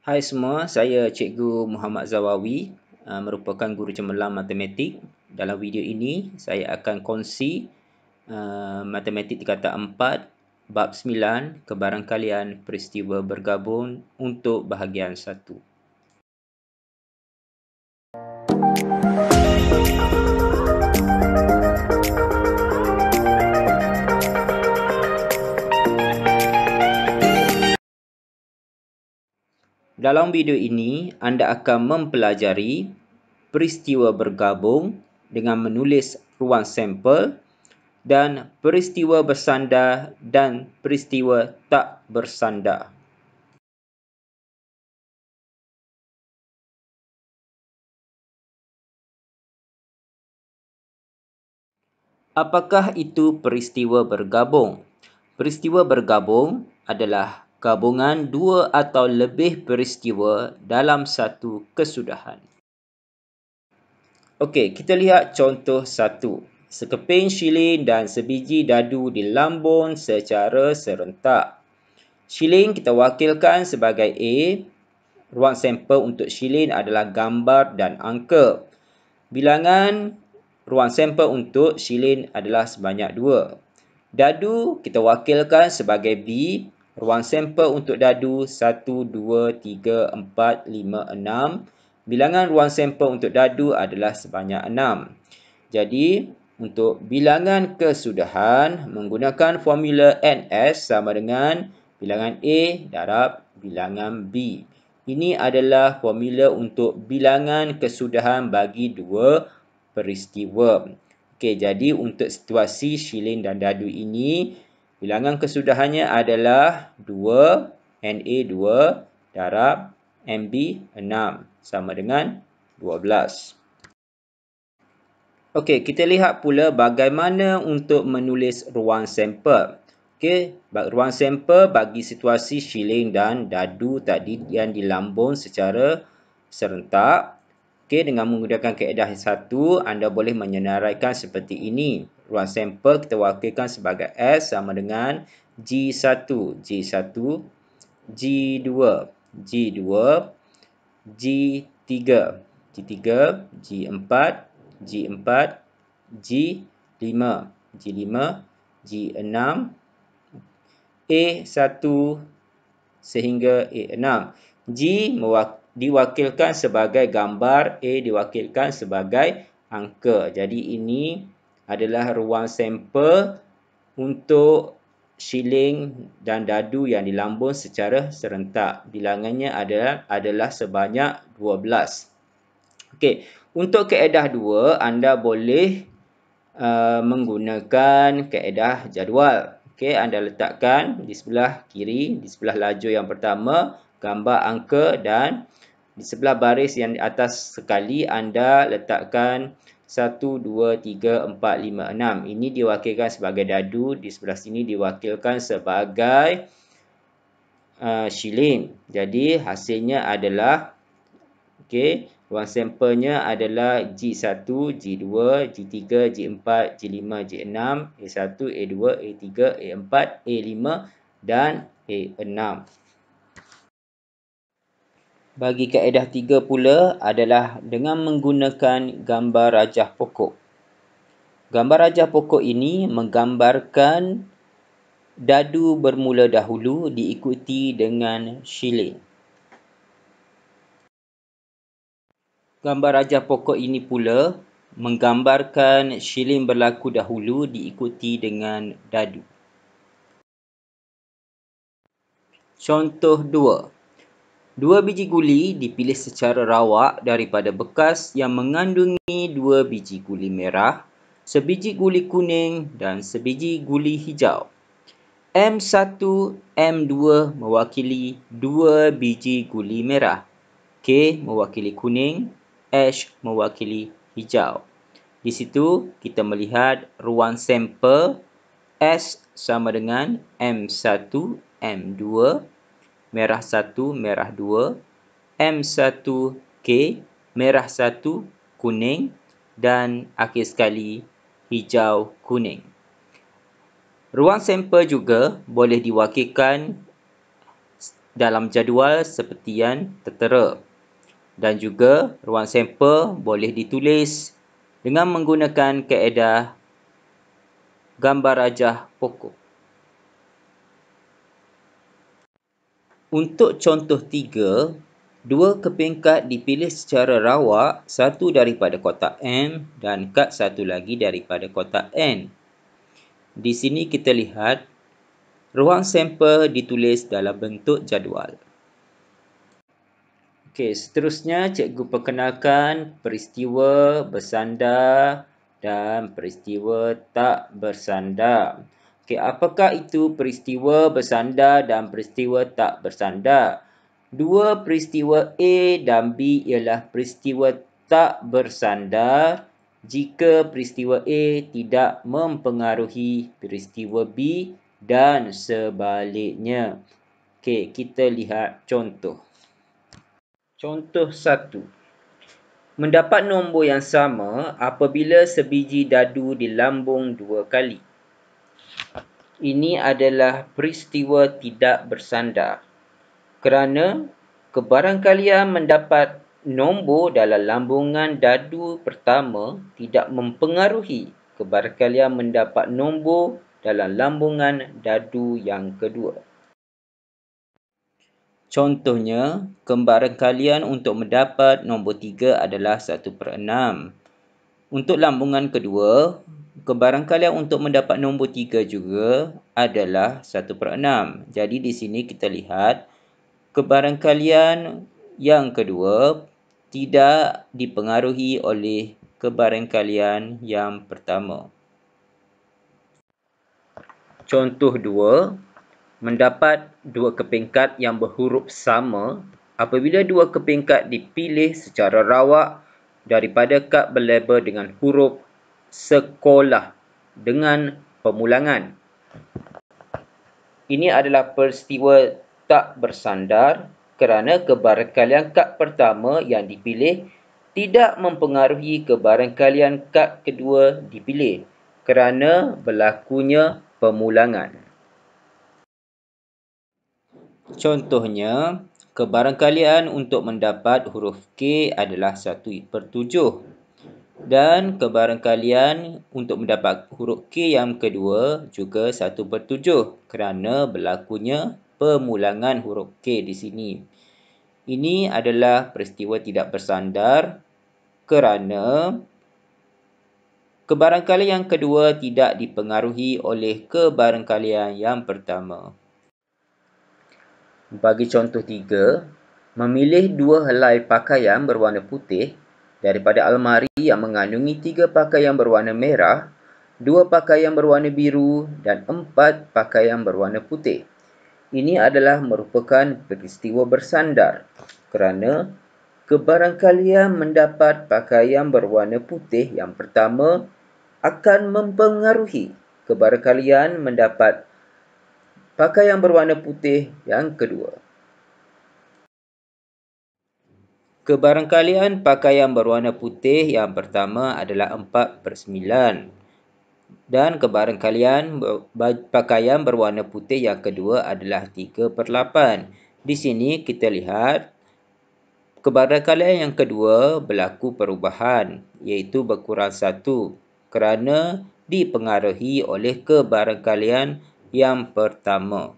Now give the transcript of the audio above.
Hai semua, saya Cikgu Muhammad Zawawi, merupakan guru cemerlang matematik. Dalam video ini, saya akan kongsi matematik tingkatan 4, bab 9, kebarangkalian peristiwa bergabung untuk bahagian 1. Dalam video ini, anda akan mempelajari peristiwa bergabung dengan menulis ruang sampel dan peristiwa bersandar dan peristiwa tak bersandar. Apakah itu peristiwa bergabung? Peristiwa bergabung adalah gabungan dua atau lebih peristiwa dalam satu kesudahan. Okey, kita lihat contoh 1. Sekeping shilling dan sebiji dadu dilambun secara serentak. Shilling kita wakilkan sebagai A. Ruang sampel untuk shilling adalah gambar dan angka. Bilangan ruang sampel untuk shilling adalah sebanyak 2. Dadu kita wakilkan sebagai B. Ruang sampel untuk dadu 1, 2, 3, 4, 5, 6. Bilangan ruang sampel untuk dadu adalah sebanyak 6. Jadi, untuk bilangan kesudahan menggunakan formula NS sama dengan bilangan A darab bilangan B. Ini adalah formula untuk bilangan kesudahan bagi dua peristiwa. Okey, jadi untuk situasi shilling dan dadu ini, bilangan kesudahannya adalah 2, NA 2 darab MB 6 sama dengan 12. Okey, kita lihat pula bagaimana untuk menulis ruang sampel. Okey, ruang sampel bagi situasi shilling dan dadu tadi yang dilambung secara serentak. Okey, dengan menggunakan kaedah 1, anda boleh menyenaraikan seperti ini. Ruang sampel kita wakilkan sebagai S sama dengan G1, G1, G2, G2, G3, G3, G4, G4, G5, G5, G6, A1 sehingga A6. G diwakilkan sebagai gambar, A diwakilkan sebagai angka. Jadi ini adalah ruang sampel untuk shilling dan dadu yang dilambung secara serentak. Bilangannya adalah sebanyak 12. Okey, untuk kaedah 2, anda boleh menggunakan kaedah jadual. Okey, anda letakkan di sebelah kiri, di sebelah lajur yang pertama, gambar angka, dan di sebelah baris yang di atas sekali anda letakkan 1, 2, 3, 4, 5, 6. Ini diwakilkan sebagai dadu, di sebelah sini diwakilkan sebagai shilling. Jadi hasilnya adalah, okey, ruang sampelnya adalah G1, G2, G3, G4, G5, G6, A1, A2, A3, A4, A5 dan A6. Bagi kaedah 3 pula adalah dengan menggunakan gambar rajah pokok. Gambar rajah pokok ini menggambarkan dadu bermula dahulu diikuti dengan shilling. Gambar rajah pokok ini pula menggambarkan shilling berlaku dahulu diikuti dengan dadu. Contoh 2. 2 biji guli dipilih secara rawak daripada bekas yang mengandungi 2 biji guli merah, sebiji guli kuning dan sebiji guli hijau. M1, M2 mewakili 2 biji guli merah, K mewakili kuning, H mewakili hijau. Di situ kita melihat ruang sampel S sama dengan M1, M2, merah 1, merah 2, M1K, merah 1, kuning, dan akhir sekali hijau kuning. Ruang sampel juga boleh diwakilkan dalam jadual seperti yang tertera. Dan juga ruang sampel boleh ditulis dengan menggunakan kaedah gambar rajah pokok. Untuk contoh 3, dua kepingkat dipilih secara rawak, satu daripada kotak M dan kad satu lagi daripada kotak N. Di sini kita lihat ruang sampel ditulis dalam bentuk jadual. Okey, seterusnya cikgu perkenalkan peristiwa bersandar dan peristiwa tak bersandar. Okey, apakah itu peristiwa bersandar dan peristiwa tak bersandar? Dua peristiwa A dan B ialah peristiwa tak bersandar jika peristiwa A tidak mempengaruhi peristiwa B dan sebaliknya. Okey, kita lihat contoh. Contoh 1. Mendapat nombor yang sama apabila sebiji dadu dilambung 2 kali. Ini adalah peristiwa tidak bersandar kerana kebarangkalian mendapat nombor dalam lambungan dadu pertama tidak mempengaruhi kebarangkalian mendapat nombor dalam lambungan dadu yang kedua. Contohnya, kebarangkalian untuk mendapat nombor 3 adalah 1/6. Untuk lambungan kedua, kebarangkalian untuk mendapat nombor 3 juga adalah 1/6. Jadi di sini kita lihat kebarangkalian yang kedua tidak dipengaruhi oleh kebarangkalian yang pertama. Contoh 2. Mendapat dua kepingkat yang berhuruf sama apabila dua kepingkat dipilih secara rawak daripada kad berlabel dengan huruf sekolah dengan pemulangan. Ini adalah peristiwa tak bersandar kerana kebarangkalian kad pertama yang dipilih tidak mempengaruhi kebarangkalian kad kedua dipilih kerana berlakunya pemulangan. Contohnya, kebarangkalian untuk mendapat huruf K adalah 1/7 dan kebarangkalian untuk mendapat huruf K yang kedua juga 1/7 kerana berlakunya pemulangan huruf K di sini. Ini adalah peristiwa tidak bersandar kerana kebarangkalian yang kedua tidak dipengaruhi oleh kebarangkalian yang pertama. Bagi contoh 3, memilih dua helai pakaian berwarna putih daripada almari yang mengandungi 3 pakaian berwarna merah, 2 pakaian berwarna biru dan 4 pakaian berwarna putih. Ini adalah merupakan peristiwa bersandar kerana kebarangkalian mendapat pakaian berwarna putih yang pertama akan mempengaruhi kebarangkalian mendapat pakaian berwarna putih yang kedua. Kebarangkalian pakaian berwarna putih yang pertama adalah 4/9 dan kebarangkalian pakaian berwarna putih yang kedua adalah 3/8. Di sini kita lihat kebarangkalian yang kedua berlaku perubahan iaitu berkurang 1 kerana dipengaruhi oleh kebarangkalian yang pertama.